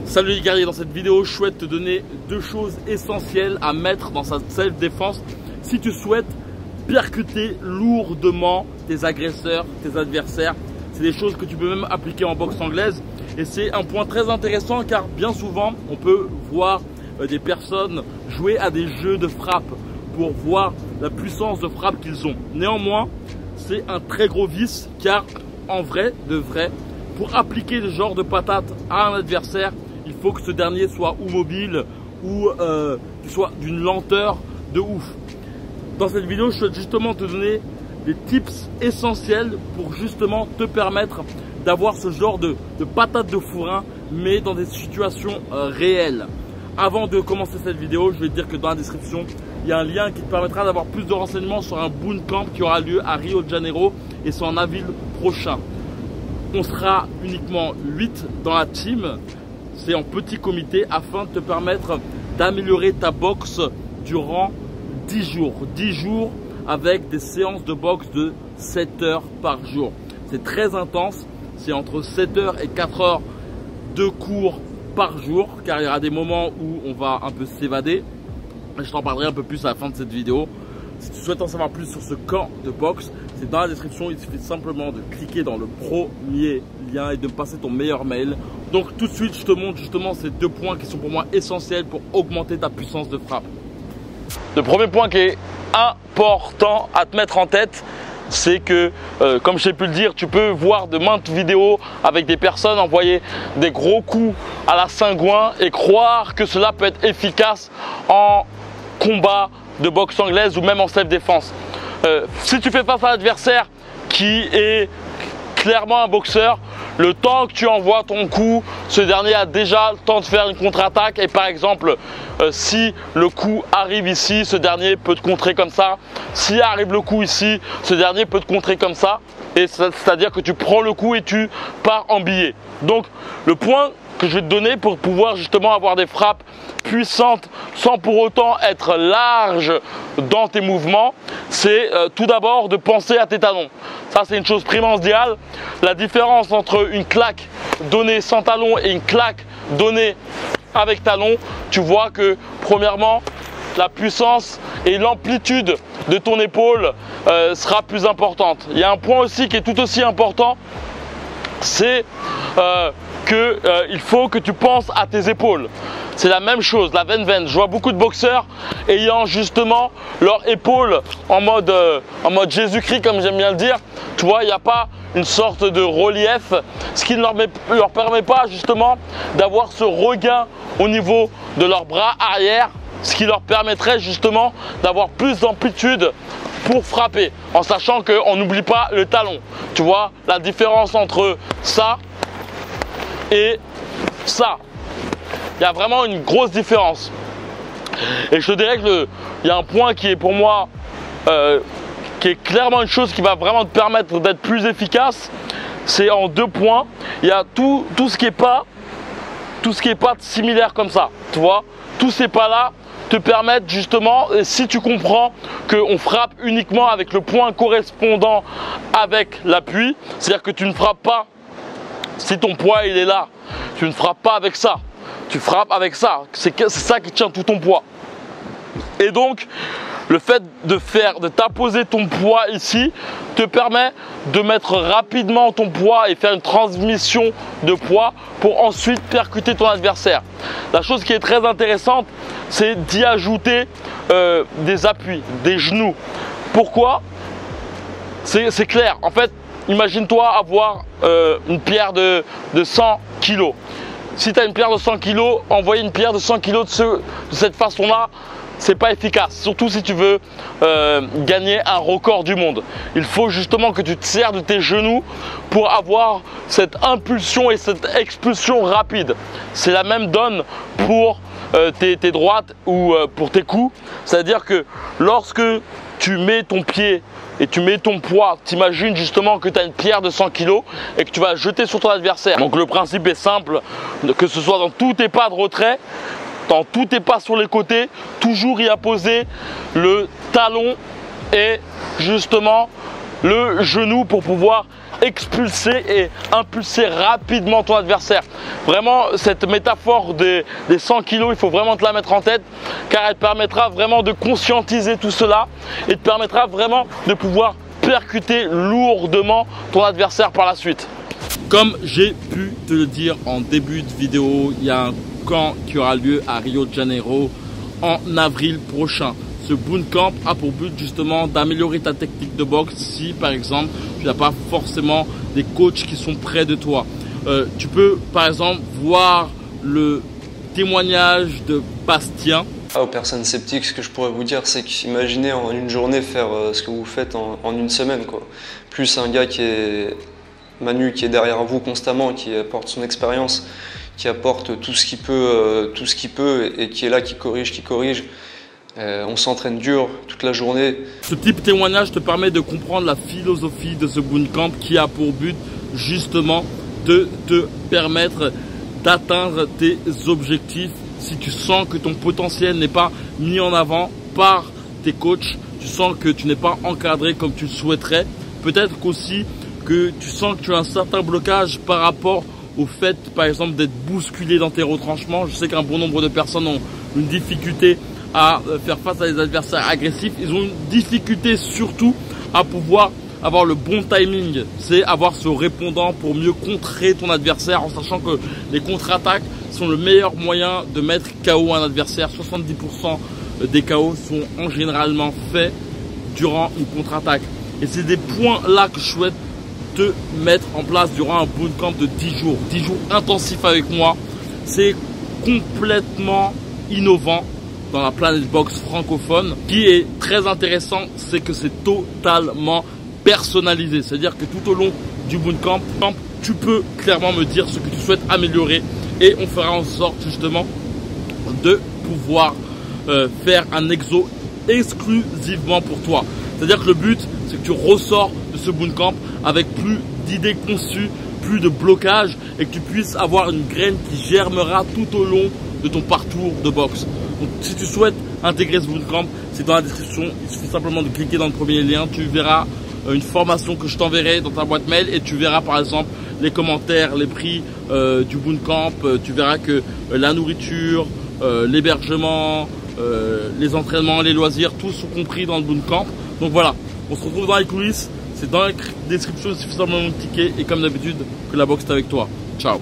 Salut les guerriers, dans cette vidéo je souhaite te donner deux choses essentielles à mettre dans sa self-défense si tu souhaites percuter lourdement tes agresseurs, tes adversaires. C'est des choses que tu peux même appliquer en boxe anglaise et c'est un point très intéressant car bien souvent on peut voir des personnes jouer à des jeux de frappe pour voir la puissance de frappe qu'ils ont. Néanmoins, c'est un très gros vice car en vrai, de vrai, pour appliquer ce genre de patate à un adversaire, il faut que ce dernier soit ou mobile ou qu'il soit d'une lenteur de ouf. Dans cette vidéo, je souhaite justement te donner des tips essentiels pour justement te permettre d'avoir ce genre de patate de fourrin, mais dans des situations réelles. Avant de commencer cette vidéo, je vais te dire que dans la description, il y a un lien qui te permettra d'avoir plus de renseignements sur un bootcamp qui aura lieu à Rio de Janeiro et c'est en avril prochain. On sera uniquement 8 dans la team. C'est en petit comité afin de te permettre d'améliorer ta boxe durant 10 jours. 10 jours avec des séances de boxe de 7 heures par jour. C'est très intense. C'est entre 7 heures et 4 heures de cours par jour car il y aura des moments où on va un peu s'évader. Je t'en parlerai un peu plus à la fin de cette vidéo. Si tu souhaites en savoir plus sur ce camp de boxe, c'est dans la description. Il suffit simplement de cliquer dans le premier lien et de me passer ton meilleur mail. Donc tout de suite, je te montre justement ces deux points qui sont pour moi essentiels pour augmenter ta puissance de frappe. Le premier point qui est important à te mettre en tête, c'est que, comme j'ai pu le dire, tu peux voir de maintes vidéos avec des personnes envoyer des gros coups à la cingouin et croire que cela peut être efficace en combat de boxe anglaise ou même en self-défense. Si tu fais face à l'adversaire qui est clairement un boxeur, le temps que tu envoies ton coup, ce dernier a déjà le temps de faire une contre-attaque et par exemple, si le coup arrive ici, ce dernier peut te contrer comme ça. Si arrive le coup ici, ce dernier peut te contrer comme ça. Et c'est-à-dire que tu prends le coup et tu pars en billet. Donc, le point que je vais te donner pour pouvoir justement avoir des frappes puissantes sans pour autant être large dans tes mouvements, c'est tout d'abord de penser à tes talons. Ça, c'est une chose primordiale. La différence entre une claque donnée sans talon et une claque donnée avec talon, tu vois que premièrement, la puissance et l'amplitude de ton épaule sera plus importante. Il y a un point aussi qui est tout aussi important, c'est il faut que tu penses à tes épaules. C'est la même chose, la veine. Je vois beaucoup de boxeurs ayant justement leurs épaules en mode Jésus-Christ, comme j'aime bien le dire. Tu vois, il n'y a pas une sorte de relief, ce qui ne leur permet pas justement d'avoir ce regain au niveau de leurs bras arrière, ce qui leur permettrait justement d'avoir plus d'amplitude pour frapper, en sachant qu'on n'oublie pas le talon. Tu vois, la différence entre ça et ça, il y a vraiment une grosse différence. Et je te dirais qu'il y a un point qui est pour moi qui est clairement une chose qui va vraiment te permettre d'être plus efficace. C'est en deux points. Il y a tout ce qui est pas similaire comme ça, tu vois. Tous ces pas là te permettent justement, si tu comprends qu'on frappe uniquement avec le point correspondant avec l'appui, c'est-à-dire que tu ne frappes pas, si ton poids il est là, tu ne frappes pas avec ça, tu frappes avec ça, c'est ça qui tient tout ton poids. Et donc, le fait de t'apposer ton poids ici te permet de mettre rapidement ton poids et faire une transmission de poids pour ensuite percuter ton adversaire. La chose qui est très intéressante, c'est d'y ajouter des appuis, des genoux. Pourquoi? C'est clair. En fait, imagine-toi avoir une pierre de 100 kg. Si tu as une pierre de 100 kg, envoyer une pierre de 100 kg de cette façon-là, c'est pas efficace, surtout si tu veux gagner un record du monde. Il faut justement que tu te sers de tes genoux pour avoir cette impulsion et cette expulsion rapide. C'est la même donne pour tes droites ou pour tes coups. C'est-à-dire que lorsque tu mets ton pied et tu mets ton poids, t'imagines justement que tu as une pierre de 100 kg et que tu vas jeter sur ton adversaire. Donc le principe est simple, que ce soit dans tous tes pas de retrait, dans tous tes pas sur les côtés, toujours y apposer le talon et justement le genou pour pouvoir expulser et impulser rapidement ton adversaire. Vraiment, cette métaphore des 100 kilos, il faut vraiment te la mettre en tête car elle te permettra vraiment de conscientiser tout cela et te permettra vraiment de pouvoir percuter lourdement ton adversaire par la suite. Comme j'ai pu te le dire en début de vidéo, il y a un camp qui aura lieu à Rio de Janeiro en avril prochain. Ce bootcamp a pour but justement d'améliorer ta technique de boxe si par exemple tu n'as pas forcément des coachs qui sont près de toi. Tu peux par exemple voir le témoignage de Bastien. Aux personnes sceptiques, ce que je pourrais vous dire, c'est qu'imaginez en une journée faire ce que vous faites en une semaine, quoi. Plus un gars qui est Manu, qui est derrière vous constamment, qui apporte son expérience, qui apporte tout ce qu'il peut et qui est là, qui corrige. On s'entraîne dur toute la journée. Ce type de témoignage te permet de comprendre la philosophie de ce bootcamp qui a pour but justement de te permettre d'atteindre tes objectifs. Si tu sens que ton potentiel n'est pas mis en avant par tes coachs, tu sens que tu n'es pas encadré comme tu le souhaiterais, peut-être qu'aussi que tu sens que tu as un certain blocage par rapport au fait par exemple d'être bousculé dans tes retranchements. Je sais qu'un bon nombre de personnes ont une difficulté à faire face à des adversaires agressifs. Ils ont une difficulté surtout à pouvoir avoir le bon timing. C'est avoir ce répondant pour mieux contrer ton adversaire en sachant que les contre-attaques sont le meilleur moyen de mettre KO un adversaire. 70% des KO sont en généralement faits durant une contre-attaque. Et c'est des points là que je souhaite te mettre en place durant un bootcamp de 10 jours. 10 jours intensifs avec moi. C'est complètement innovant dans la planète boxe francophone. Ce qui est très intéressant, c'est que c'est totalement personnalisé. C'est-à-dire que tout au long du bootcamp, tu peux clairement me dire ce que tu souhaites améliorer et on fera en sorte justement de pouvoir faire un exo exclusivement pour toi. C'est-à-dire que le but, c'est que tu ressors de ce bootcamp avec plus d'idées conçues, plus de blocage et que tu puisses avoir une graine qui germera tout au long de ton parcours de boxe. Donc si tu souhaites intégrer ce bootcamp, c'est dans la description. Il suffit simplement de cliquer dans le premier lien. Tu verras une formation que je t'enverrai dans ta boîte mail et tu verras par exemple les commentaires, les prix du bootcamp. Tu verras que la nourriture, l'hébergement, les entraînements, les loisirs, tout sont compris dans le bootcamp. Donc voilà, on se retrouve dans les coulisses. C'est dans la description, il suffit simplement de cliquer et comme d'habitude, que la boxe est avec toi. Ciao.